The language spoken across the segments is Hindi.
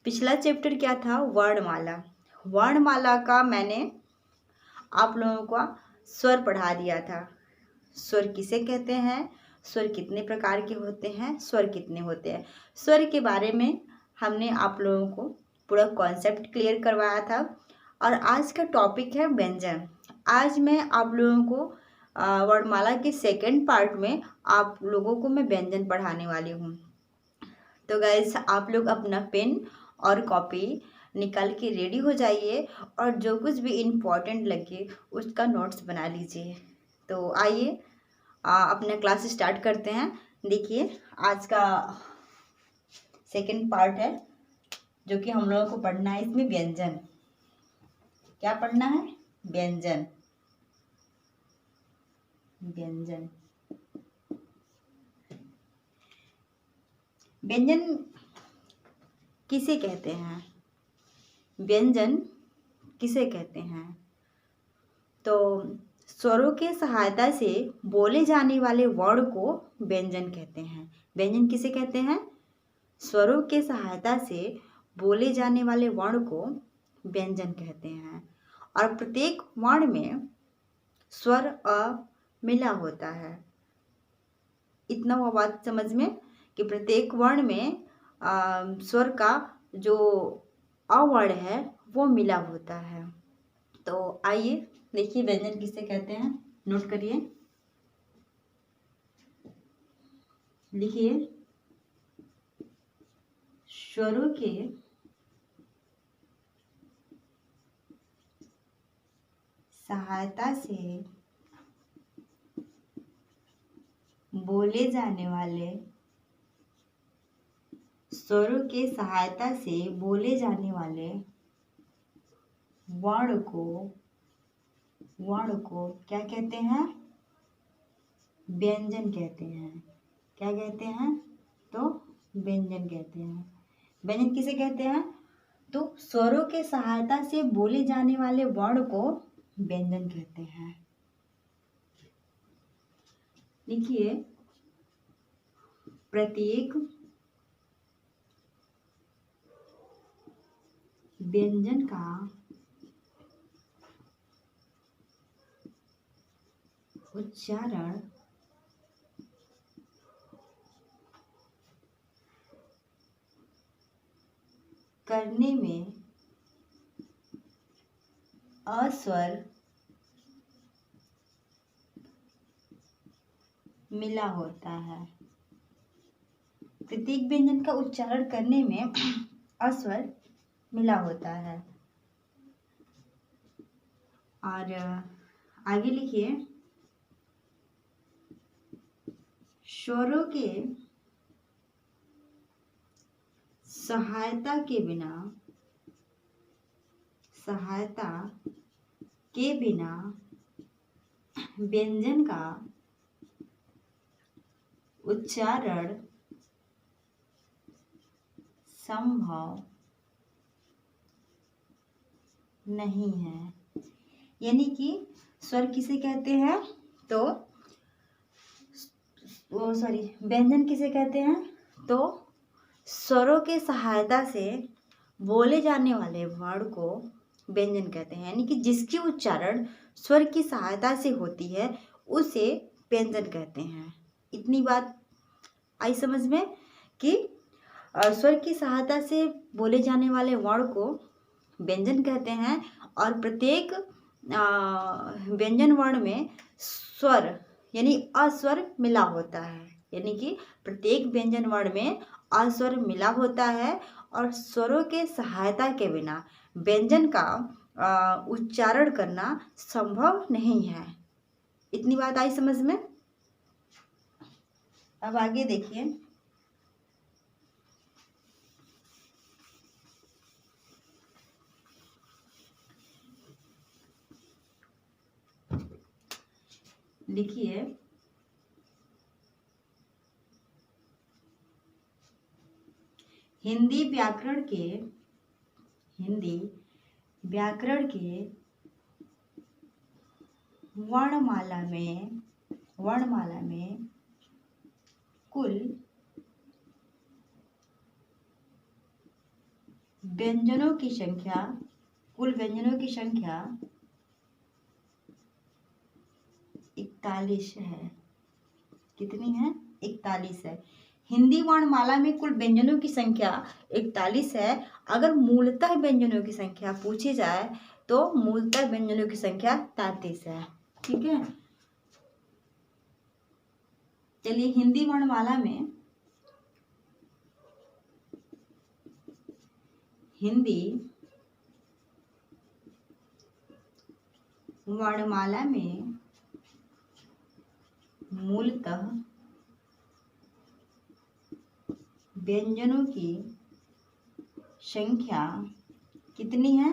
पिछला चैप्टर क्या था? वर्णमाला। वर्णमाला का मैंने आप लोगों को स्वर पढ़ा दिया था। स्वर किसे कहते हैं, स्वर कितने प्रकार के होते हैं, स्वर कितने होते हैं, स्वर के बारे में हमने आप लोगों को पूरा कॉन्सेप्ट क्लियर करवाया था। और आज का टॉपिक है व्यंजन। आज मैं आप लोगों को वर्णमाला के सेकंड पार्ट में आप लोगों को मैं व्यंजन पढ़ाने वाली हूँ। तो गाइस, आप लोग अपना पेन और कॉपी निकाल के रेडी हो जाइए और जो कुछ भी इम्पोर्टेंट लगे उसका नोट्स बना लीजिए। तो आइए अपना क्लास स्टार्ट करते हैं। देखिए, आज का सेकंड पार्ट है जो कि हम लोगों को पढ़ना है। इसमें व्यंजन, क्या पढ़ना है? व्यंजन। व्यंजन व्यंजन किसे कहते हैं? व्यंजन किसे कहते हैं? तो स्वरों के सहायता से बोले जाने वाले वर्ण को व्यंजन कहते हैं। व्यंजन किसे कहते हैं? स्वरों के सहायता से बोले जाने वाले वर्ण को व्यंजन कहते हैं। और प्रत्येक वर्ण में स्वर अ मिला होता है। इतना हुआ बात समझ में कि प्रत्येक वर्ण में स्वर का जो अवर्ण है वो मिला होता है। तो आइए देखिए, व्यंजन किसे कहते हैं, नोट करिए, लिखिए। स्वरों के सहायता से बोले जाने वाले, स्वरों के सहायता से बोले जाने वाले वर्ण को क्या कहते हैं? व्यंजन कहते हैं। क्या कहते हैं? तो व्यंजन कहते हैं। व्यंजन किसे कहते हैं? तो स्वरों के सहायता से बोले जाने वाले वर्ण को व्यंजन कहते हैं। देखिए, प्रत्येक व्यंजन का उच्चारण करने में अस्वर मिला होता है। प्रत्येक व्यंजन का उच्चारण करने में अस्वर मिला होता है। और आगे लिखिए, स्वरों के सहायता के बिना व्यंजन का उच्चारण संभव नहीं है। यानी कि स्वर किसे कहते हैं? तो व्यंजन किसे कहते हैं? तो स्वरों के सहायता से बोले जाने वाले वर्ण को व्यंजन कहते हैं। यानी कि जिसकी उच्चारण स्वर की सहायता से होती है उसे व्यंजन कहते हैं। इतनी बात आई समझ में कि स्वर की सहायता से बोले जाने वाले वर्ण को व्यंजन कहते हैं। और प्रत्येक व्यंजन वर्ण में स्वर यानी अस्वर मिला होता है। यानी कि प्रत्येक व्यंजन वर्ण में अस्वर मिला होता है और स्वरों के सहायता के बिना व्यंजन का उच्चारण करना संभव नहीं है। इतनी बात आई समझ में? अब आगे देखिए, लिखिए, हिंदी व्याकरण के वर्णमाला में कुल व्यंजनों की संख्या, कुल व्यंजनों की संख्या 41 है। कितनी है? 41 है। हिंदी वर्णमाला में कुल व्यंजनों की संख्या 41 है। अगर मूलतः व्यंजनों की संख्या पूछी जाए तो मूलतः व्यंजनों की संख्या 33 है। ठीक है, चलिए हिंदी वर्णमाला में, हिंदी वर्णमाला में मूलतः व्यंजनों की संख्या कितनी है?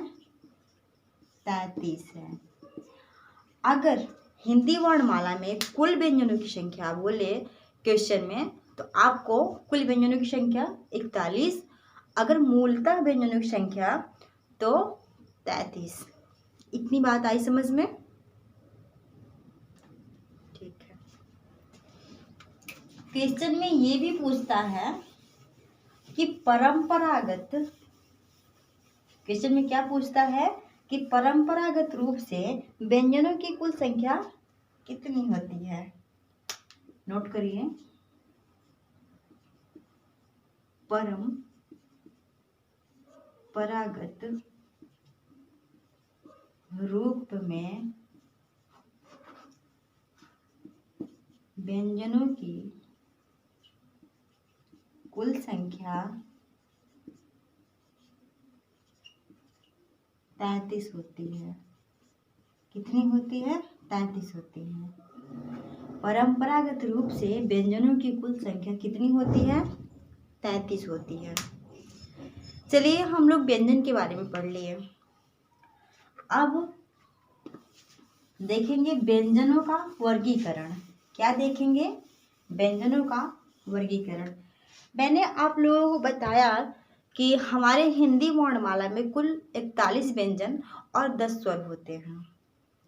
33 है। अगर हिंदी वर्णमाला में कुल व्यंजनों की संख्या बोले क्वेश्चन में, तो आपको कुल व्यंजनों की संख्या 41, अगर मूलतः व्यंजनों की संख्या तो 33। इतनी बात आई समझ में? ठीक है। क्वेश्चन में ये भी पूछता है कि परंपरागत, क्वेश्चन में क्या पूछता है कि परंपरागत रूप से व्यंजनों की कुल संख्या कितनी होती है? नोट करिए, परंपरागत रूप में व्यंजनों की कुल संख्या 33 होती है। कितनी होती है? 33 होती है। परंपरागत रूप से व्यंजनों की कुल संख्या कितनी होती है? 33 होती है। चलिए हम लोग व्यंजन के बारे में पढ़ लिए। अब देखेंगे व्यंजनों का वर्गीकरण। क्या देखेंगे? व्यंजनों का वर्गीकरण। मैंने आप लोगों को बताया कि हमारे हिंदी वर्णमाला में कुल 41 व्यंजन और 10 स्वर होते हैं।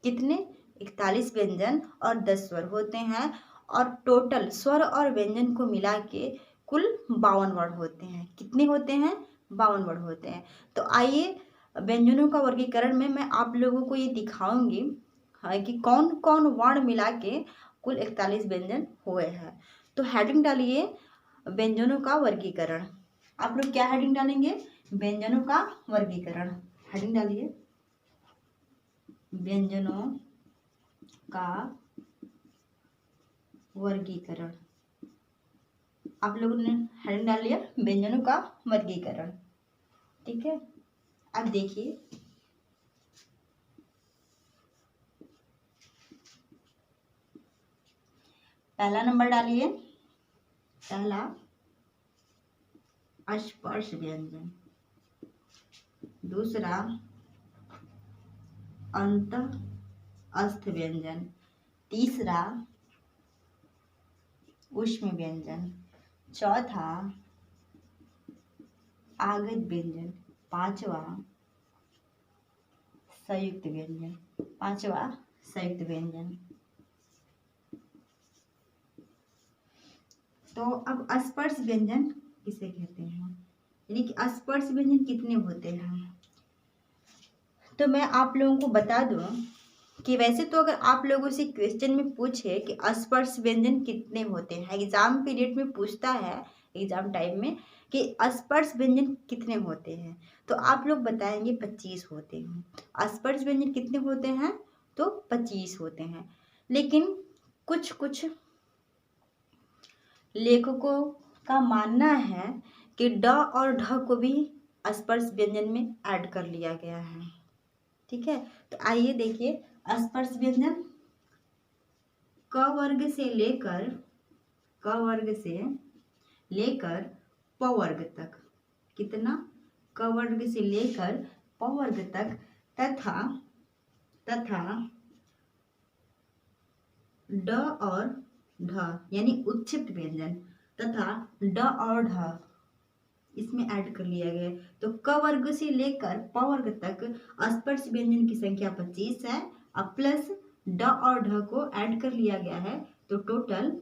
कितने? 41 व्यंजन और 10 स्वर होते हैं, और टोटल स्वर और व्यंजन को मिला के कुल 52 वर्ण होते हैं। कितने होते हैं? 52 वर्ण होते हैं। तो आइए व्यंजनों का वर्गीकरण में मैं आप लोगों को ये दिखाऊंगी कि कौन कौन वर्ण मिला के कुल 41 व्यंजन हुए हैं। तो हेडिंग डालिए व्यंजनों का वर्गीकरण। आप लोग क्या हेडिंग डालेंगे? व्यंजनों का वर्गीकरण। हेडिंग डालिए व्यंजनों का वर्गीकरण। आप लोगों ने हेडिंग डाल लिया व्यंजनों का वर्गीकरण। ठीक है, अब देखिए पहला नंबर डालिए, पहला स्पर्श व्यंजन, दूसरा अंतःस्थ व्यंजन, तीसरा ऊष्म व्यंजन, चौथा आगत व्यंजन, पांचवा संयुक्त व्यंजन, पांचवा संयुक्त व्यंजन। तो अब स्पर्श व्यंजन किसे कहते हैं, यानी कि स्पर्श व्यंजन कितने होते हैं? तो मैं आप लोगों को बता दूं कि वैसे तो अगर आप लोगों से क्वेश्चन में पूछे कि स्पर्श व्यंजन कितने होते हैं, एग्जाम पीरियड में पूछता है, एग्जाम टाइम में कि स्पर्श व्यंजन कितने होते हैं, तो आप लोग बताएंगे 25 होते हैं। स्पर्श व्यंजन कितने होते हैं? तो 25 होते हैं। लेकिन कुछ कुछ लेखकों का मानना है कि ड और ढ को भी स्पर्श व्यंजन में ऐड कर लिया गया है। ठीक है, तो आइए देखिए स्पर्श व्यंजन क वर्ग से लेकर प वर्ग तक। कितना? क वर्ग से लेकर प वर्ग तक, तथा ड और ढ यानी उच्छिष्ट व्यंजन तथा ड और ढ इसमें ऐड कर लिया गया। तो क वर्ग से लेकर प वर्ग तक स्पर्श व्यंजन की संख्या 25 है। अब प्लस ड और ढ को ऐड कर लिया गया है, तो टोटल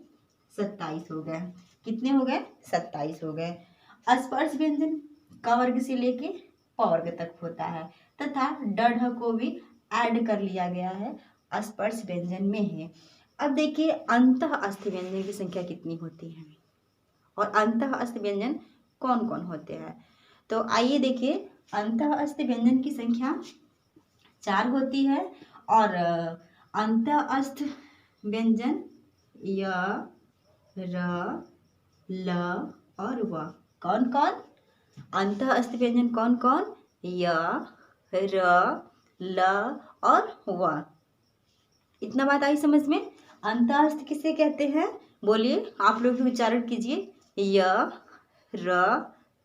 27 हो गए। कितने हो गए? 27 हो गए। स्पर्श व्यंजन क वर्ग से लेके प वर्ग तक होता है तथा ड ढ को भी ऐड कर लिया गया है, स्पर्श व्यंजन में है। अब देखिए अंतः अस्थ व्यंजन की संख्या कितनी होती है और अंतः अस्थ व्यंजन कौन कौन होते हैं। तो आइए देखिए, अंतः अस्थ व्यंजन की संख्या 4 होती है और अंतः अस्थ व्यंजन य, र, ल और व कौन कौन, अंतः अस्थ व्यंजन कौन कौन, य, र, ल और व। इतना बात आई समझ में। अंतः अस्थ किसे कहते हैं, बोलिए आप लोग भी उच्चारण कीजिए, य, र,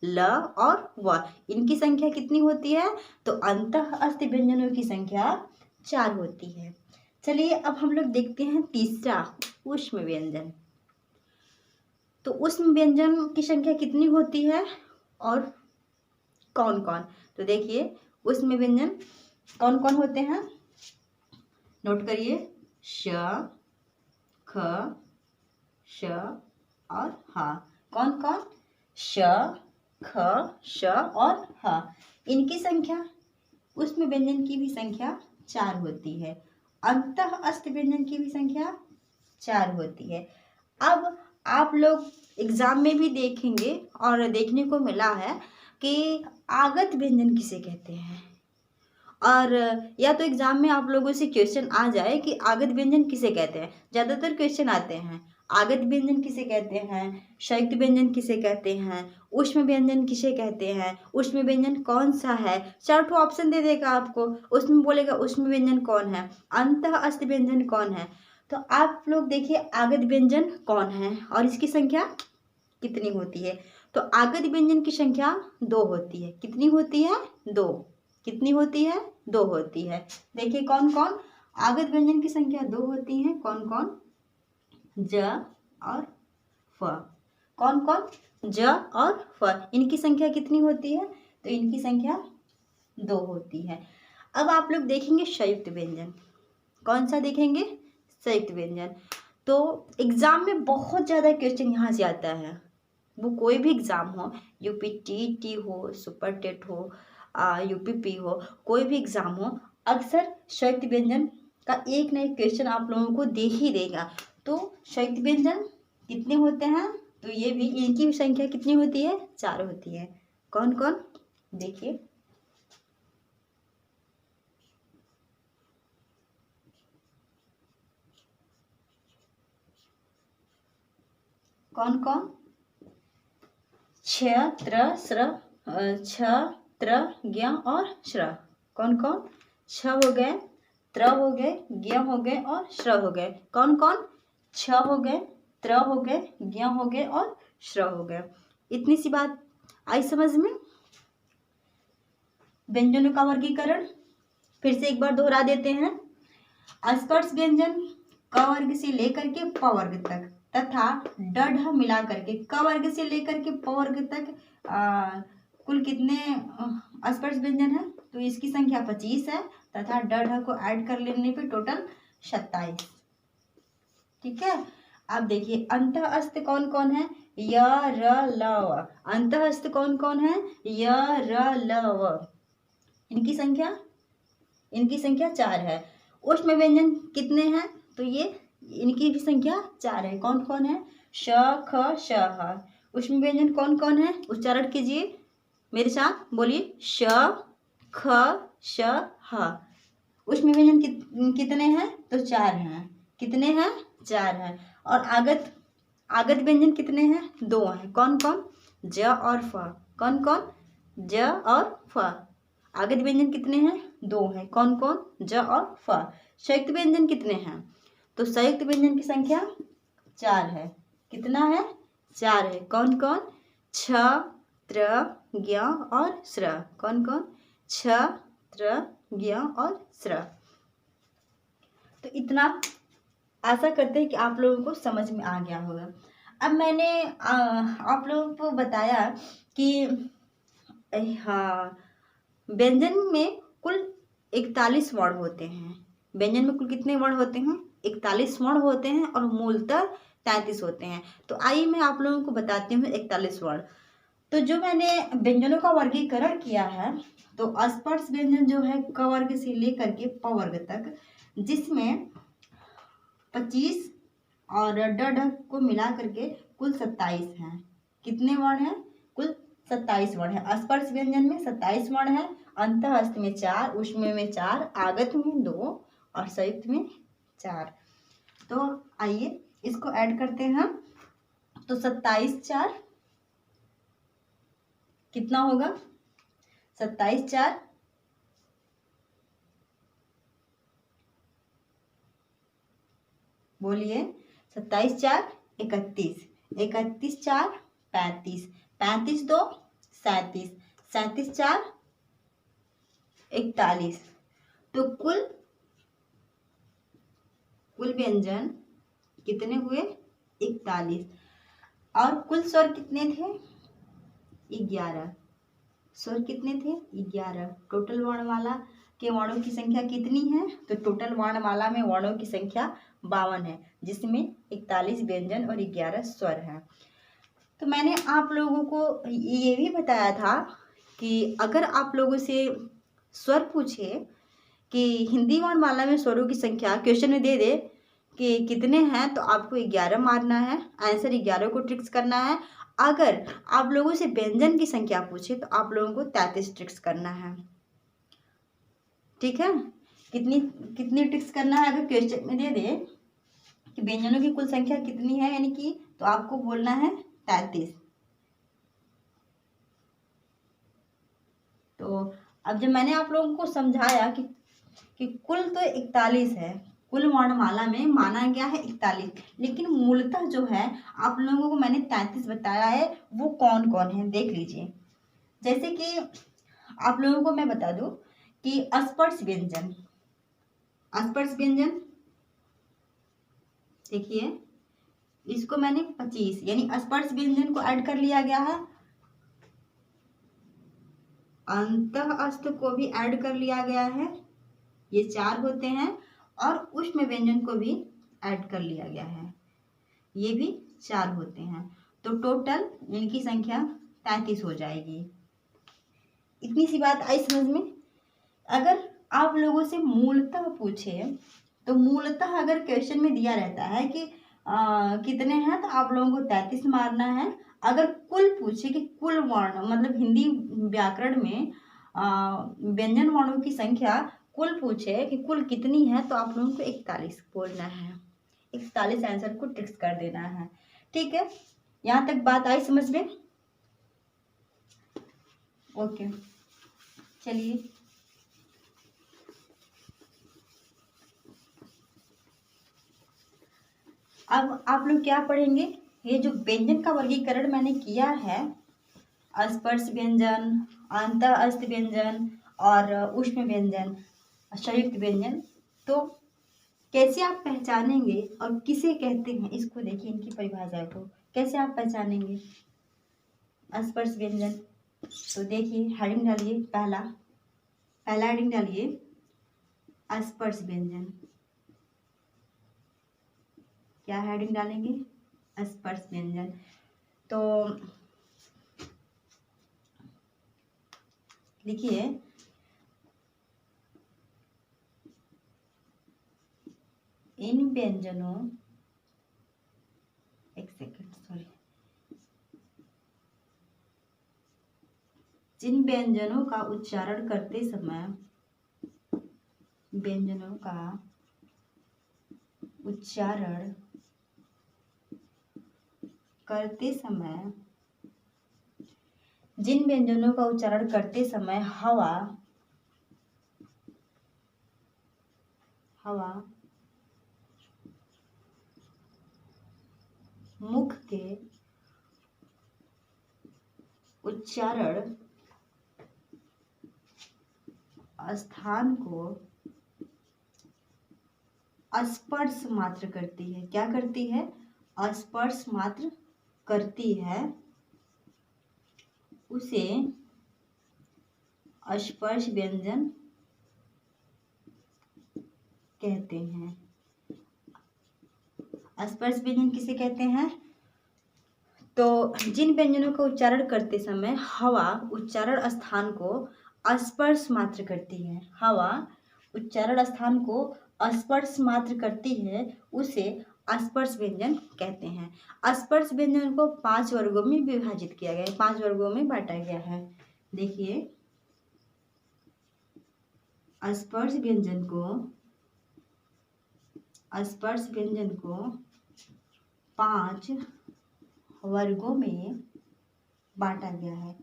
ल और व। इनकी संख्या कितनी होती है, तो अंतः अस्थ व्यंजनों की संख्या 4 होती है। चलिए अब हम लोग देखते हैं तीसरा ऊष्म व्यंजन। तो ऊष्म व्यंजन की संख्या कितनी होती है और कौन कौन। तो देखिए ऊष्म व्यंजन कौन कौन होते हैं, नोट करिए, श, ख, श और ह। कौन कौन, श, ख, श और ह। इनकी संख्या ऊष्म व्यंजन की भी संख्या 4 होती है, अंतः अस्थ व्यंजन की भी संख्या 4 होती है। अब आप लोग एग्जाम में भी देखेंगे और देखने को मिला है कि आगत व्यंजन किसे कहते हैं, और या तो एग्जाम में आप लोगों से क्वेश्चन आ जाए कि आगत व्यंजन किसे कहते हैं। ज़्यादातर क्वेश्चन आते हैं आगत व्यंजन किसे कहते हैं, संयुक्त व्यंजन किसे कहते हैं, ऊष्म व्यंजन किसे कहते हैं, ऊष्म व्यंजन कौन सा है। 4 ठो ऑप्शन दे देगा आपको, उसमें बोलेगा ऊष्म व्यंजन कौन है, अंतः अस्थ व्यंजन कौन है। तो आप लोग देखिए आगत व्यंजन कौन है और इसकी संख्या कितनी होती है। तो आगत व्यंजन की संख्या 2 होती है। कितनी होती है, 2। कितनी होती है, 2 होती है। देखिए कौन कौन, आगत व्यंजन की संख्या 2 होती है। कौन कौन, ज और फ। कौन कौन, ज और फ। इनकी संख्या कितनी होती है, तो इनकी संख्या 2 होती है। अब आप लोग देखेंगे संयुक्त व्यंजन, कौन सा देखेंगे, संयुक्त व्यंजन। तो एग्जाम में बहुत ज़्यादा क्वेश्चन यहाँ से आता है, वो कोई भी एग्ज़ाम हो, यूपी टीटी हो, सुपर टेट हो, यूपीपी हो, कोई भी एग्ज़ाम हो, अक्सर संयुक्त व्यंजन का एक न एक क्वेश्चन आप लोगों को दे ही देगा। तो संयुक्त व्यंजन कितने होते हैं, तो ये भी इनकी भी संख्या कितनी होती है, 4 होती है। कौन कौन, देखिए कौन कौन, छ, त्र, स्र, छ, त्र, ज्ञ और श्र। कौन कौन, छ हो गए, त्र हो गए, ज्ञ हो गए और श्र हो गए। कौन कौन, छ हो गए, त्र हो गए, ज्ञ हो गए और श्र हो गए। इतनी सी बात आई समझ में। व्यंजनों का वर्गीकरण फिर से एक बार दोहरा देते हैं। स्पर्श व्यंजन क वर्ग से लेकर के प वर्ग तक तथा ड ढ मिला करके क वर्ग से लेकर के प वर्ग तक कुल कितने स्पर्श व्यंजन है, तो इसकी संख्या 25 है तथा ड ढ को ऐड कर लेने पे टोटल 27। ठीक है। अब देखिए अंतः अस्थ कौन कौन है, य, र, ल, व। अंतः अस्थ कौन कौन है, य, र, ल, व। इनकी संख्या 4 है। ऊष्म व्यंजन कितने हैं, तो ये इनकी भी संख्या 4 है। कौन कौन है, श, ख, श, ह। ऊष्म व्यंजन कौन कौन है, उच्चारण कीजिए मेरे साथ, बोलिए, श, ख, श, ह। ऊष्म व्यंजन कितने हैं, तो 4 हैं। कितने हैं, 4 हैं। और आगत व्यंजन कितने हैं, 2 हैं। कौन कौन, ज और फ। कौन कौन, ज और फ। आगत व्यंजन कितने हैं, 2 हैं। कौन कौन, ज और फ। संयुक्त व्यंजन कितने हैं, तो संयुक्त व्यंजन की संख्या 4 है। कितना है, 4 है। कौन कौन, छ, त्र, ज्ञ और श्र। कौन कौन, छ, त्र, ज्ञ और श्र। तो इतना आशा करते हैं कि आप लोगों को समझ में आ गया होगा। अब मैंने आप लोगों को बताया कि हाँ, व्यंजन में कुल 41 वर्ण होते हैं। व्यंजन में कुल कितने वर्ण होते हैं, 41 वर्ण होते हैं और मूलतः 33 होते हैं। तो आइए मैं आप लोगों को बताती हूँ 41 वर्ण। तो जो मैंने व्यंजनों का वर्गीकरण किया है, तो स्पर्श व्यंजन जो है क वर्ग से लेकर के प वर्ग तक, जिसमें 25 और ड ढ को मिला करके कुल 27 हैं। कितने वर्ण हैं? कुल 27 वर्ण है। स्पर्श व्यंजन में 27 वर्ण है। अंतःस्थ में 4, ऊष्म में 4, आगत में 2 और संयुक्त में 4। तो आइए इसको ऐड करते हैं हम। तो 27 4 कितना होगा? 27 4 बोलिए। 27 4 31, 31 4 35, 35 2 37, 37 4 41। तो कुल व्यंजन कितने हुए? 41। और कुल स्वर कितने थे? 11। स्वर कितने थे? 11। टोटल वर्णमाला के वर्णों की संख्या कितनी है? तो टोटल वर्णमाला में वर्णों की संख्या 52 है, जिसमें 41 व्यंजन और 11 स्वर हैं। तो मैंने आप लोगों को ये भी बताया था कि अगर आप लोगों से स्वर पूछे कि हिंदी वर्णमाला में स्वरों की संख्या क्वेश्चन में दे दे कि कितने हैं, तो आपको 11 मारना है। आंसर 11 को ट्रिक्स करना है। अगर आप लोगों से व्यंजन की संख्या पूछे तो आप लोगों को 33 ट्रिक्स करना है। ठीक है? कितनी ट्रिक्स करना है? अगर क्वेश्चन में दे दे कि व्यंजनों की कुल संख्या कितनी है, यानी कि, तो आपको बोलना है 33। तो अब जब मैंने आप लोगों को समझाया कि कुल तो 41 है, कुल वर्णमाला में माना गया है 41, लेकिन मूलतः जो है आप लोगों को मैंने 33 बताया है। वो कौन कौन है देख लीजिए। जैसे कि आप लोगों को मैं बता दूं कि स्पर्श व्यंजन, स्पर्श व्यंजन देखिए, इसको मैंने 25 यानी स्पर्श व्यंजन को ऐड कर लिया गया है। अंतःस्थ को भी ऐड कर लिया गया है, ये 4 होते हैं। और ऊष्म व्यंजन को भी ऐड कर लिया गया है, ये भी 4 होते हैं। तो टोटल इनकी संख्या 33 हो जाएगी। इतनी सी बात आई समझ में? अगर आप लोगों से मूलतः पूछे, तो मूलतः अगर क्वेश्चन में दिया रहता है कि कितने हैं, तो आप लोगों को 33 मारना है। अगर कुल पूछे कि कुल वर्ण, मतलब हिंदी व्याकरण में व्यंजन वर्णों की संख्या कुल पूछे कि कुल कितनी है, तो आप लोगों को 41 बोलना है। 41 आंसर को टिक्स कर देना है। ठीक है? यहाँ तक बात आई समझ में? ओके, चलिए अब आप लोग क्या पढ़ेंगे? ये जो व्यंजन का वर्गीकरण मैंने किया है, स्पर्श व्यंजन, अंतःस्थ व्यंजन और ऊष्म व्यंजन, संयुक्त व्यंजन, तो कैसे आप पहचानेंगे और किसे कहते हैं, इसको देखिए, इनकी परिभाषा को कैसे आप पहचानेंगे। स्पर्श व्यंजन, तो देखिए हेडिंग डालिए, पहला हेडिंग डालिए स्पर्श व्यंजन। क्या हेडिंग डालेंगे? स्पर्श व्यंजन। तो लिखिए, इन व्यंजनों, एक सेकंड सॉरी, जिन व्यंजनों का उच्चारण करते समय, व्यंजनों का उच्चारण करते समय, जिन व्यंजनों का उच्चारण करते समय हवा मुख के उच्चारण स्थान को स्पर्श मात्र करती है। क्या करती है? स्पर्श मात्र करती है, उसे स्पर्श व्यंजन कहते हैं। स्पर्श व्यंजन किसे कहते हैं? तो जिन व्यंजनों का उच्चारण करते समय हवा उच्चारण स्थान को स्पर्श मात्र करती है, हवा उच्चारण स्थान को स्पर्श मात्र करती है, उसे स्पर्श व्यंजन कहते हैं। स्पर्श व्यंजन को 5 वर्गों में विभाजित किया गया है, 5 वर्गों में बांटा गया है। देखिए, स्पर्श व्यंजन को 5 वर्गों में बांटा गया है।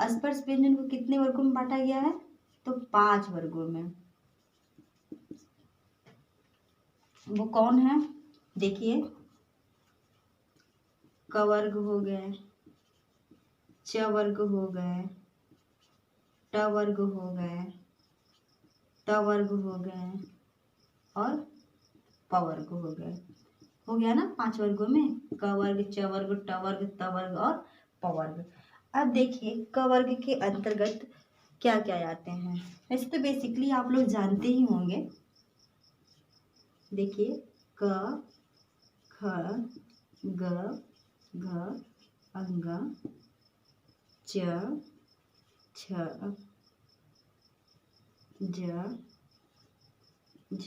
स्पर्श व्यंजन को कितने वर्गों में बांटा गया है? तो 5 वर्गों में। वो कौन है? देखिए, क वर्ग हो गए, च वर्ग हो गए, ट वर्ग हो गए, त वर्ग हो गए और प वर्ग हो गए। हो गया ना 5 वर्गों में, क वर्ग, च वर्ग, ट वर्ग, त वर्ग और प वर्ग। अब देखिए, क वर्ग के अंतर्गत क्या क्या आते हैं। वैसे तो बेसिकली आप लोग जानते ही होंगे। देखिए, क, ख, ग, घ, अंग, च, छ, ज, झ,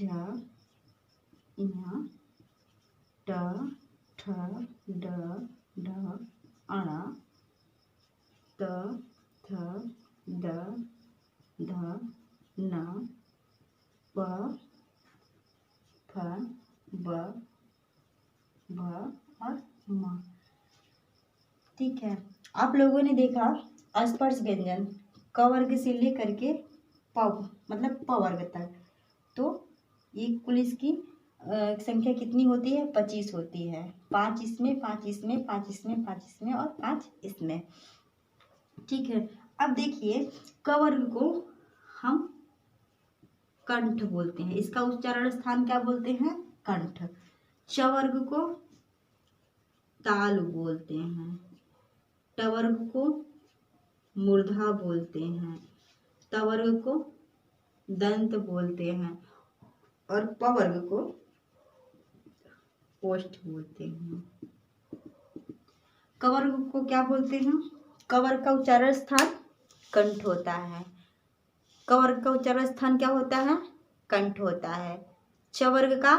ञ, ट, ठ, ड, ढ, अण, त, थ, द, ध, न, प, फ, ब, भ और म। ठीक है, आप लोगों ने देखा स्पर्श व्यंजन क वर्ग से लेकर के मतलब प वर्ग तक, तो ये कुल इसकी संख्या कितनी होती है? 25 होती है। 5 इसमें, 5 इसमें, 5 इसमें, 5 इसमें और 5 इसमें। ठीक है, अब देखिए, क वर्ग को हम कंठ बोलते हैं, इसका उच्चारण स्थान क्या बोलते हैं? कंठ। च वर्ग को तालु बोलते हैं, ट वर्ग को मूर्धा बोलते हैं, त वर्ग को दंत बोलते हैं और प वर्ग को ओष्ठ बोलते हैं। क वर्ग को क्या बोलते हैं? क वर्ग का उच्चारण स्थान कंठ होता है। क वर्ग का उच्चारण स्थान क्या होता है? कंठ होता है। च वर्ग का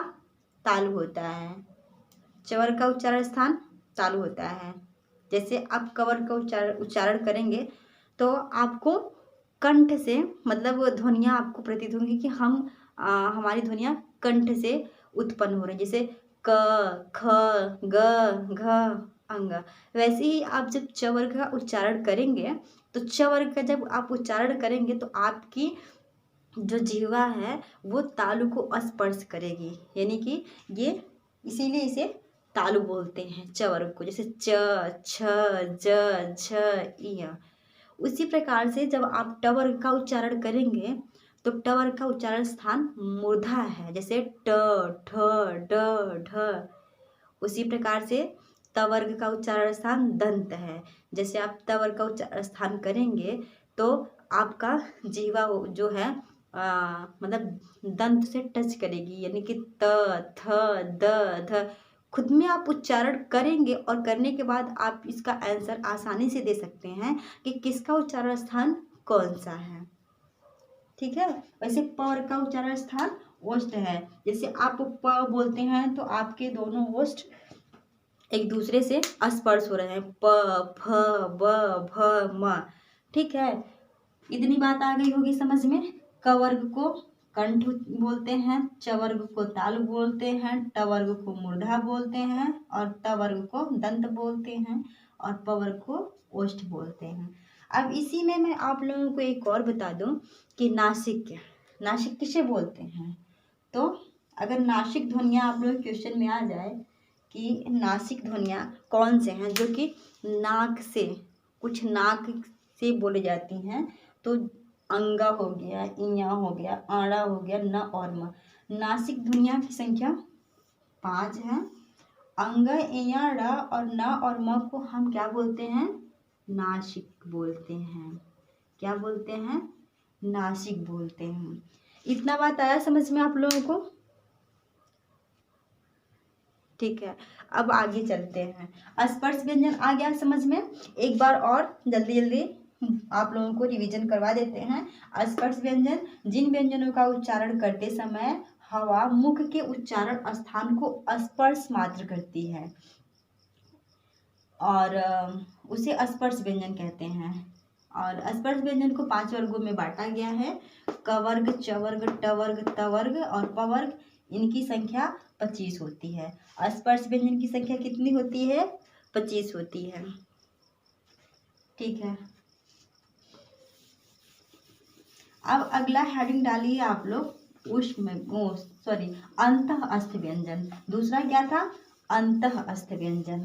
तालु होता है। च वर्ग का उच्चारण स्थान तालु होता है। जैसे आप क वर्ग का उच्चारण करेंगे तो आपको कंठ से मतलब ध्वनियाँ आपको प्रतीत होंगी कि हमारी ध्वनियाँ कंठ से उत्पन्न हो रही, जैसे क, ख, ग, घ, अंग। वैसे ही आप जब च वर्ग का उच्चारण करेंगे तो च वर्ग का जब आप उच्चारण करेंगे तो आपकी जो जिह्वा है वो तालु को स्पर्श करेगी, यानी कि ये इसीलिए इसे तालु बोलते हैं च वर्ग को। जैसे च, छ, ज, झ, इ। उसी प्रकार से जब आप ट वर्ग का उच्चारण करेंगे तो ट वर्ग का उच्चारण स्थान मूर्धा है, जैसे ट, ठ, ड, ढ। उसी प्रकार से त वर्ग का उच्चारण स्थान दंत है। जैसे आप त वर्ग का उच्चारण स्थान करेंगे तो आपका जीवा जो है मतलब दंत से टच करेगी, यानी कि त, थ, द, ध। खुद में आप उच्चारण करेंगे और करने के बाद आप इसका आंसर आसानी से दे सकते हैं कि किसका उच्चारण स्थान कौन सा है। ठीक है, वैसे प वर्ग का उच्चारण स्थान ओष्ठ है। जैसे आप प बोलते हैं तो आपके दोनों ओष्ठ एक दूसरे से स्पर्श हो रहे हैं, प, फ, ब, भ, म। ठीक है, इतनी बात आ गई होगी समझ में। क वर्ग को कंठ बोलते हैं, च वर्ग को तालु बोलते हैं, ट वर्ग को मूर्धा बोलते हैं और त वर्ग को दंत बोलते हैं और प वर्ग को ओष्ठ बोलते हैं। अब इसी में मैं आप लोगों को एक और बता दूं कि नासिक किसे बोलते हैं। तो अगर नासिक ध्वनियाँ आप लोग क्वेश्चन में आ जाए कि नासिक ध्वनियाँ कौन से हैं जो कि नाक से बोली जाती हैं, तो अंगा हो गया, इया हो गया, आड़ा हो गया, न और म। नासिक ध्वनियाँ की संख्या 5 है। अंग, इया, ड़ और न और म को हम क्या बोलते हैं? नासिक बोलते हैं। क्या बोलते हैं? नासिक बोलते हैं। इतना बात आया समझ में आप लोगों को? ठीक है, अब आगे चलते हैं। स्पर्श व्यंजन आ गया समझ में। एक बार और जल्दी जल्दी आप लोगों को रिवीजन करवा देते हैं। स्पर्श व्यंजन जिन व्यंजनों का उच्चारण करते समय हवा मुख के उच्चारण स्थान को स्पर्श मात्र करती है और उसे स्पर्श व्यंजन कहते हैं। और स्पर्श व्यंजन को 5 वर्गों में बांटा गया है। क वर्ग, च वर्ग, ट वर्ग, त वर्ग और प वर्ग। इनकी संख्या 25 होती है। स्पर्श व्यंजन की संख्या कितनी होती है? 25 होती है। ठीक है, अब अगला हेडिंग डालिए आप लोग अंतःस्थ व्यंजन। दूसरा क्या था? अंतःस्थ व्यंजन।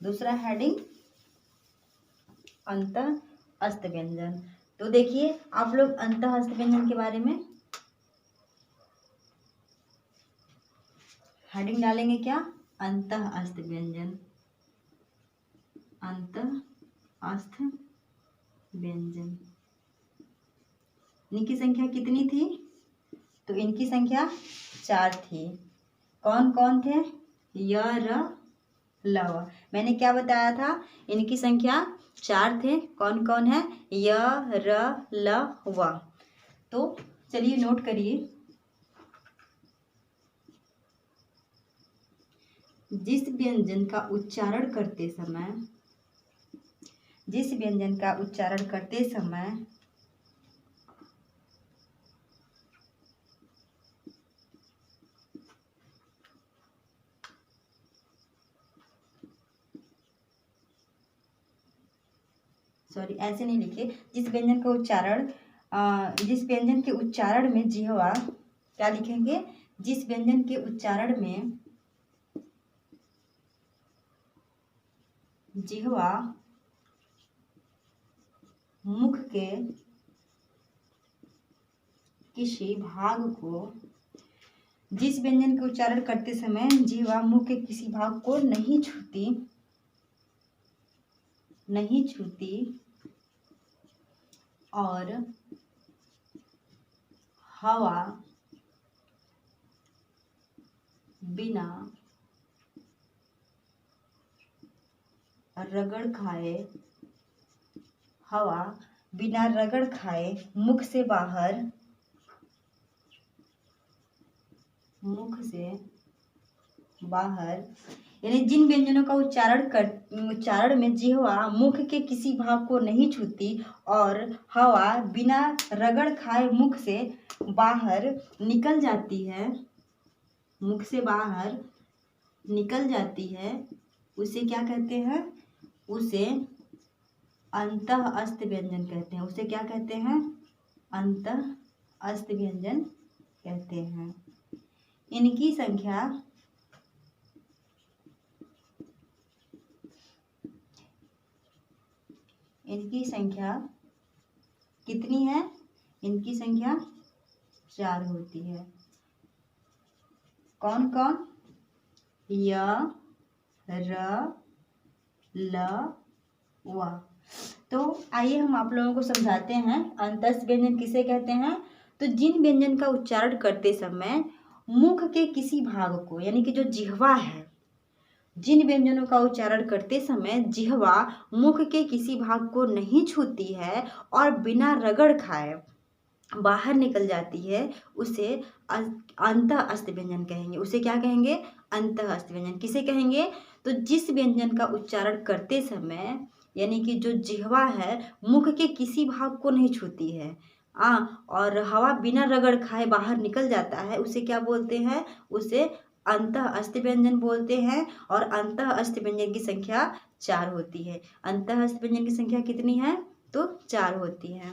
दूसरा हेडिंग अंतःस्थ व्यंजन। तो देखिए आप लोग अंतःस्थ व्यंजन के बारे में हेडिंग डालेंगे क्या? अंतःस्थ व्यंजन। अंतःस्थ व्यंजन। इनकी संख्या कितनी थी? तो इनकी संख्या 4 थी। कौन कौन थे? य, र, ल, व। मैंने क्या बताया था? इनकी संख्या 4 थे। कौन कौन है? य, र, ल, व। तो चलिए नोट करिए। जिस व्यंजन का उच्चारण करते समय सॉरी ऐसे नहीं लिखिए। जिस व्यंजन के उच्चारण में जिह्वा, क्या लिखेंगे? जिस व्यंजन के उच्चारण में जिह्वा मुख के किसी भाग को, जिस व्यंजन के उच्चारण करते समय जिह्वा मुख के किसी भाग को नहीं छूती और हवा बिना रगड़ खाए मुख से बाहर, यानी जिन व्यंजनों का उच्चारण में जिह्वा मुख के किसी भाग को नहीं छूती और हवा बिना रगड़ खाए मुख से बाहर निकल जाती है, उसे क्या कहते हैं? उसे अंतःस्थ व्यंजन कहते हैं। उसे क्या कहते हैं? अंतःस्थ व्यंजन कहते हैं। इनकी संख्या कितनी है? इनकी संख्या 4 होती है। कौन कौन? य, र, ल, व। तो आइए हम आप लोगों को समझाते हैं अंतःस्थ व्यंजन किसे कहते हैं। तो जिन व्यंजन का उच्चारण करते समय मुख के किसी भाग को, यानी कि जो जिह्वा है, जिन व्यंजनों का उच्चारण करते समय जिह्वा मुख के किसी भाग को नहीं छूती है और बिना रगड़ खाए बाहर निकल जाती है, उसे अंतःस्थ व्यंजन कहेंगे। उसे क्या कहेंगे? अंतःस्थ व्यंजन। किसे कहेंगे? तो जिस व्यंजन का उच्चारण करते समय, यानी कि जो जिह्वा है मुख के किसी भाग को नहीं छूती है और हवा बिना रगड़ खाए बाहर निकल जाता है, उसे क्या बोलते हैं? उसे अंतःस्थ व्यंजन बोलते हैं। और अंतःस्थ व्यंजन की संख्या 4 होती है। अंतःस्थ व्यंजन की संख्या कितनी है? तो 4 होती है।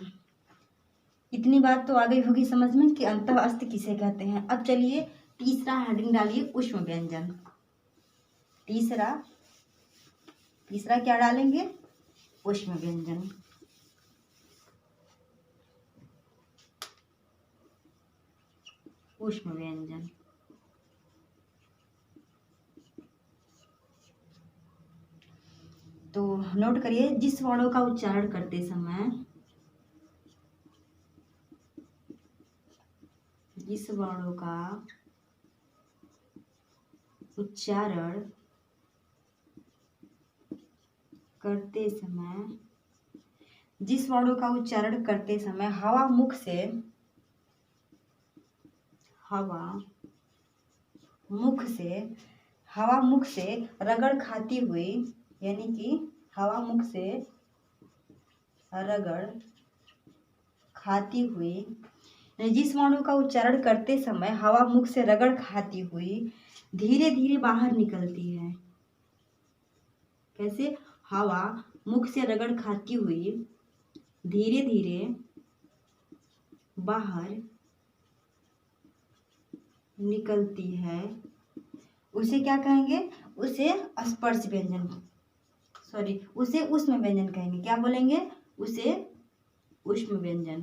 इतनी बात तो आ गई होगी समझ में कि अंतःस्थ किसे कहते हैं। अब चलिए तीसरा हेडिंग डालिए, ऊष्म व्यंजन। तीसरा क्या डालेंगे? ऊष्म व्यंजन। ऊष्म व्यंजन। तो नोट करिए, जिस वर्णों का उच्चारण करते समय जिस वर्णों का उच्चारण करते समय, जिस वर्णों का उच्चारण करते समय हवा मुख से रगड़ खाती हुई, यानी कि हवा मुख से रगड़ खाती हुई, जिस वर्णों का उच्चारण करते समय हवा मुख से रगड़ खाती हुई धीरे धीरे बाहर निकलती है। कैसे? हवा मुख से रगड़ खाती हुई धीरे धीरे बाहर निकलती है, उसे क्या कहेंगे? उसे स्पर्श व्यंजन, उसे ऊष्म व्यंजन कहेंगे। क्या बोलेंगे? उसे ऊष्म व्यंजन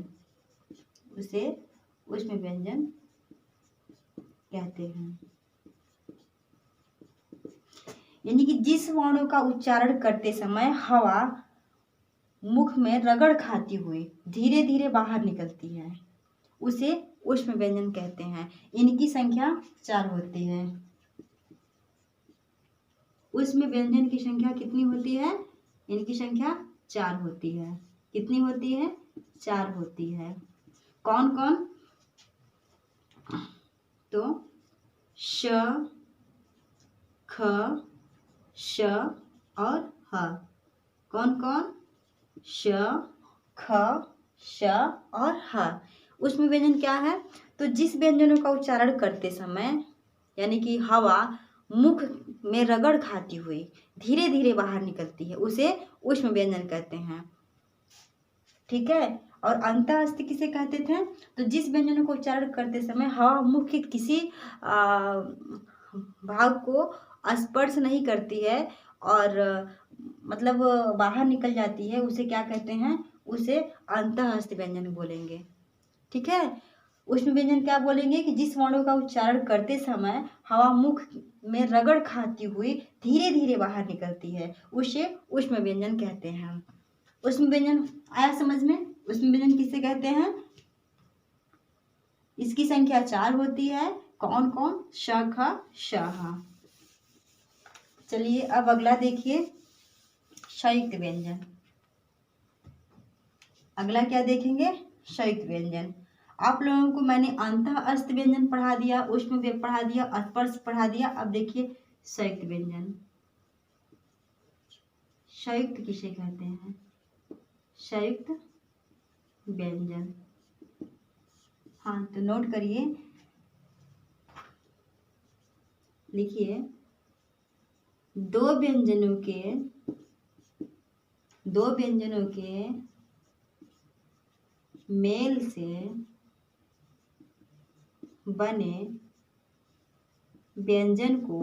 कहते हैं। यानी कि जिस वर्णों का उच्चारण करते समय हवा मुख में रगड़ खाती हुई धीरे धीरे बाहर निकलती है, उसे ऊष्म व्यंजन कहते हैं। इनकी संख्या 4 होती है। ऊष्म व्यंजन की संख्या कितनी होती है? इनकी संख्या 4 होती है। कितनी होती है? 4 होती है। कौन कौन? तो श, ख, श और ह। कौन कौन? श, ख, श और ह। ऊष्म व्यंजन क्या है? तो जिस व्यंजनों का उच्चारण करते समय, यानी कि हवा मुख में रगड़ खाती हुई धीरे धीरे बाहर निकलती है, उसे ऊष्म व्यंजन कहते हैं। ठीक है। और अंतःस्थ किसे कहते थे? तो जिस व्यंजनों को उच्चारण करते समय हवा मुख के किसी भाग को स्पर्श नहीं करती है और मतलब बाहर निकल जाती है, उसे क्या कहते हैं? उसे अंतःस्थ व्यंजन बोलेंगे। ठीक है। ऊष्म व्यंजन क्या बोलेंगे? कि जिस वर्णों का उच्चारण करते समय हवा मुख में रगड़ खाती हुई धीरे धीरे बाहर निकलती है, उसे ऊष्म व्यंजन कहते हैं। ऊष्म व्यंजन आया समझ में? ऊष्म व्यंजन किसे कहते हैं? इसकी संख्या 4 होती है। कौन कौन? श, ख, श, ह। चलिए अब अगला देखिए, संयुक्त व्यंजन। अगला क्या देखेंगे? संयुक्त व्यंजन। आप लोगों को मैंने अंतःस्थ व्यंजन पढ़ा दिया, ऊष्म पढ़ा दिया, स्पर्श पढ़ा दिया। अब देखिए संयुक्त व्यंजन। संयुक्त किसे कहते हैं? संयुक्त व्यंजन। हाँ, तो नोट करिए, लिखिए, दो व्यंजनों के मेल से बने व्यंजन को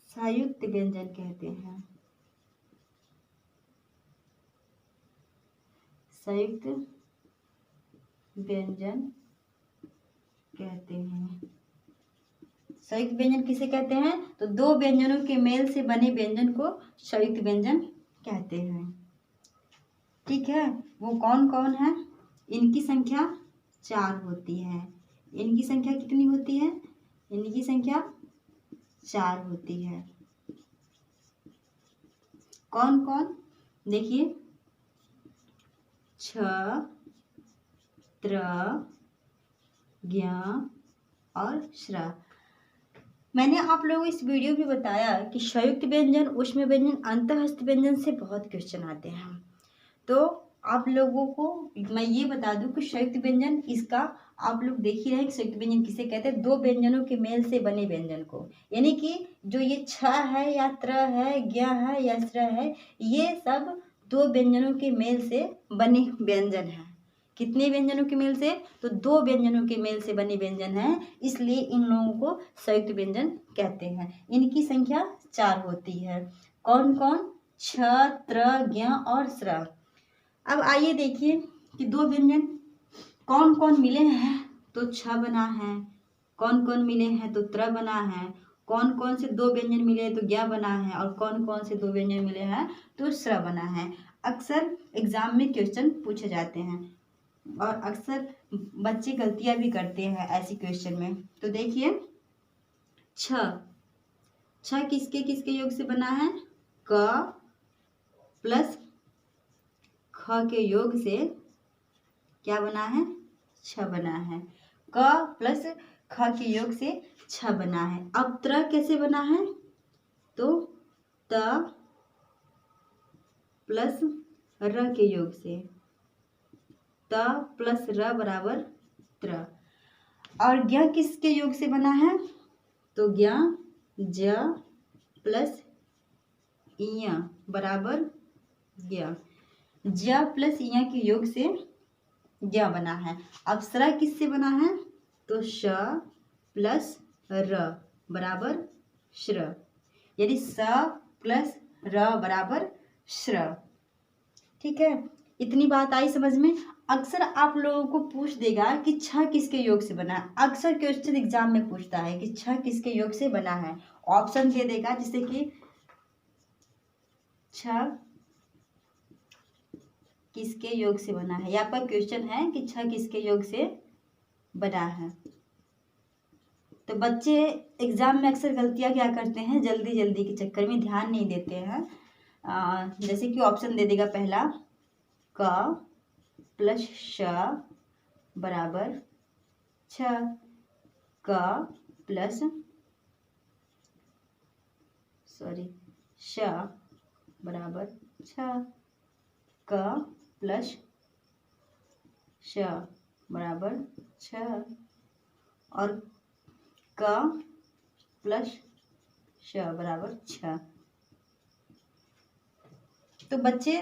संयुक्त व्यंजन कहते हैं। संयुक्त व्यंजन कहते हैं। संयुक्त व्यंजन किसे कहते हैं? तो दो व्यंजनों के मेल से बने व्यंजन को संयुक्त व्यंजन कहते हैं। ठीक है। वो कौन कौन है? इनकी संख्या 4 होती है। इनकी संख्या कितनी होती है? इनकी संख्या 4 होती है। कौन कौन? देखिए, छ, त्र, ज्ञ और श्र। मैंने आप लोगों को इस वीडियो में बताया कि संयुक्त व्यंजन, ऊष्म व्यंजन, अंतःस्थ व्यंजन से बहुत क्वेश्चन आते हैं। तो आप लोगों को मैं ये बता दूं कि संयुक्त व्यंजन, इसका आप लोग देख ही रहे हैं कि संयुक्त व्यंजन किसे कहते हैं? दो व्यंजनों के मेल से बने व्यंजन को, यानी कि जो ये छ है या त्र है, ज्ञ है या श्र है, ये सब दो व्यंजनों के मेल से बने व्यंजन है। कितने व्यंजनों के मेल से? तो दो व्यंजनों के मेल से बने व्यंजन है, इसलिए इन लोगों को संयुक्त व्यंजन कहते हैं। इनकी संख्या 4 होती है। कौन कौन? छ, त्र, ज्ञ और श्र। अब आइए देखिए कि दो व्यंजन कौन कौन मिले हैं तो छ बना है, कौन कौन मिले हैं तो त्र बना है, कौन कौन से दो व्यंजन मिले हैं तो ज्ञ बना है, और कौन कौन से दो व्यंजन मिले हैं तो श्र बना है। अक्सर एग्जाम में क्वेश्चन पूछे जाते हैं। और अक्सर बच्चे गलतियां भी करते हैं ऐसी क्वेश्चन में। तो देखिए, छ छ किसके किसके योग से बना है? क प्लस ख के योग से क्या बना है? छ बना है। क प्लस ख के योग से छ बना है। अब त्र कैसे बना है? तो त प्लस र के योग से, त प्लस र बराबर त्र। और ज्ञ किसके योग से बना है? तो ज्ञ ज प्लस इय बराबर ज्ञ। ज प्लस इय के योग से ज्ञ बना है। अब स्र किससे बना है? तो श प्लस र बराबर श्र, यानी स प्लस र बराबर श्र। ठीक है, इतनी बात आई समझ में। अक्सर आप लोगों को पूछ देगा कि छ किसके योग से बना है। अक्सर क्वेश्चन एग्जाम में पूछता है कि छ किसके योग से बना है। ऑप्शन दे देगा, जैसे कि छ किसके योग से बना है। यहाँ पर क्वेश्चन है कि छ किसके योग से बना है। तो बच्चे एग्जाम में अक्सर गलतियाँ क्या करते हैं? जल्दी जल्दी के चक्कर में ध्यान नहीं देते हैं। जैसे कि ऑप्शन दे देगा पहला, क प्लस श बराबर छ, क प्लस श बराबर छ, क प्लस श बराबर छ, और क प्लस श बराबर छ। तो बच्चे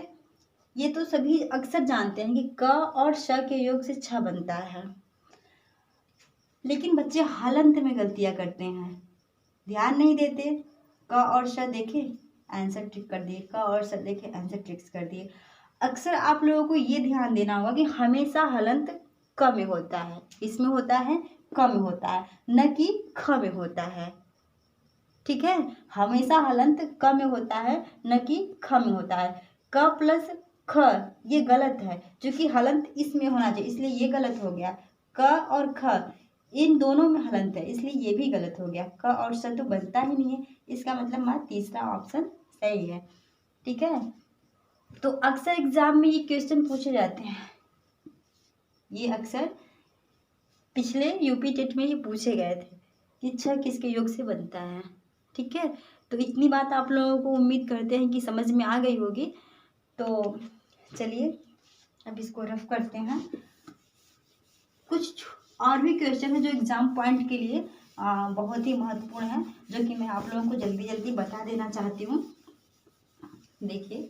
ये तो सभी अक्सर जानते हैं कि क और श के योग से छ बनता है, लेकिन बच्चे हलंत में गलतियां करते हैं, ध्यान नहीं देते। क और श देखे आंसर टिक कर दिए, क और श देखे आंसर टिक कर दिए। अक्सर आप लोगों को ये ध्यान देना होगा कि हमेशा हलंत क में होता है, इसमें होता है, क में होता है, न कि ख में होता है। ठीक है, हमेशा हलंत क में होता है, न कि ख में होता है। क प्लस ख ये गलत है, क्योंकि हलंत इसमें होना चाहिए, इसलिए ये गलत हो गया। क और ख इन दोनों में हलंत है, इसलिए ये भी गलत हो गया। क और श तो बनता ही नहीं है, इसका मतलब हमारा तीसरा ऑप्शन सही है। ठीक है, तो अक्सर एग्जाम में ये क्वेश्चन पूछे जाते हैं, ये अक्सर पिछले यूपी टेट में ये पूछे गए थे कि छ किसके योग से बनता है। ठीक है, तो इतनी बात आप लोगों को उम्मीद करते हैं कि समझ में आ गई होगी। तो चलिए अब इसको रफ करते हैं। कुछ और भी क्वेश्चन है जो एग्जाम पॉइंट के लिए बहुत ही महत्वपूर्ण है, जो कि मैं आप लोगों को जल्दी जल्दी बता देना चाहती हूँ। देखिए,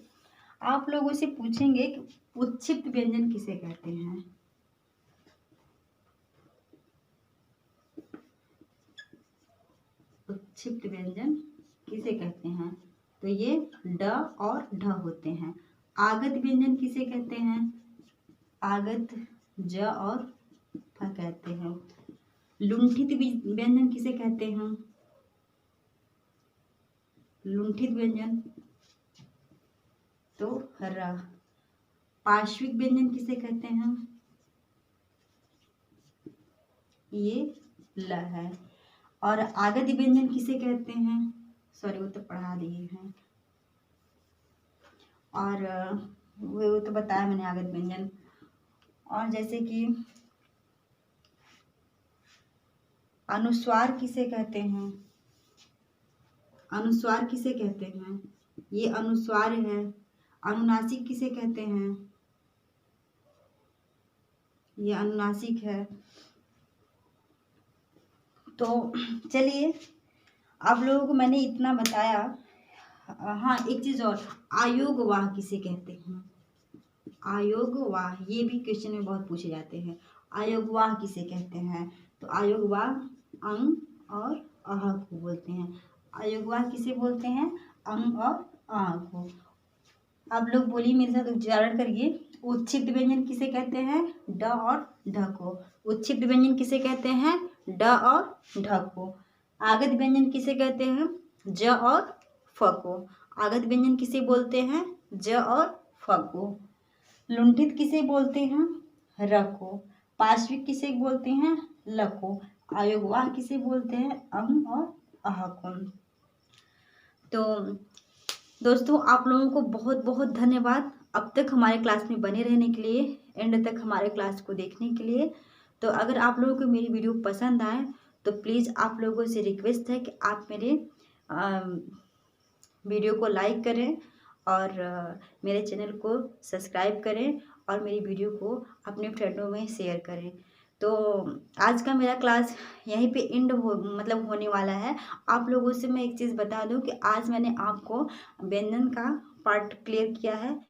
आप लोगों से पूछेंगे कि उत्क्षिप्त व्यंजन किसे कहते हैं। उत्क्षिप्त व्यंजन किसे कहते हैं? तो ये ड और ढ होते हैं। आगत व्यंजन किसे कहते हैं? आगत ज और फ कहते हैं। लुंठित व्यंजन किसे कहते हैं? लुंठित व्यंजन तो र। पार्श्विक व्यंजन किसे कहते हैं? ये ल है। और आगत व्यंजन किसे कहते हैं? सॉरी, वो तो पढ़ा दिए हैं, और वो तो बताया मैंने आगत व्यंजन। और जैसे कि अनुस्वार किसे कहते हैं? अनुस्वार किसे कहते हैं? ये अनुस्वार है। अनुनासिक किसे कहते हैं? ये अनुनासिक है। तो चलिए, आप लोगों को मैंने इतना बताया। हाँ, एक चीज और, आयोगवाह किसे कहते हैं? आयोगवाह, ये भी क्वेश्चन में बहुत पूछे जाते हैं। आयोगवाह किसे कहते हैं? तो आयोगवाह अंग और अह को बोलते हैं। आयोगवाह किसे बोलते हैं? अंग और अह को। आप लोग बोलिए मेरे साथ, उच्चारण करिए। उत्क्षिप्त व्यंजन किसे कहते हैं? ड और ढ को। उत्क्षिप्त व्यंजन किसे कहते हैं? ड और ढ को। आगत व्यंजन किसे कहते हैं? ज और फ को। आगत व्यंजन किसे बोलते हैं? ज और फ को। लुंठित किसे बोलते हैं? रको। पार्श्विक किसे बोलते हैं? लको। अयोगवाह किसे बोलते हैं? अम और अह को। तो दोस्तों आप लोगों को बहुत बहुत धन्यवाद अब तक हमारे क्लास में बने रहने के लिए, एंड तक हमारे क्लास को देखने के लिए। तो अगर आप लोगों को मेरी वीडियो पसंद आए तो प्लीज़ आप लोगों से रिक्वेस्ट है कि आप मेरे वीडियो को लाइक करें और मेरे चैनल को सब्सक्राइब करें और मेरी वीडियो को अपने फ्रेंडों में शेयर करें। तो आज का मेरा क्लास यहीं पे एंड होने वाला है। आप लोगों से मैं एक चीज़ बता दूं कि आज मैंने आपको व्यंजन का पार्ट क्लियर किया है।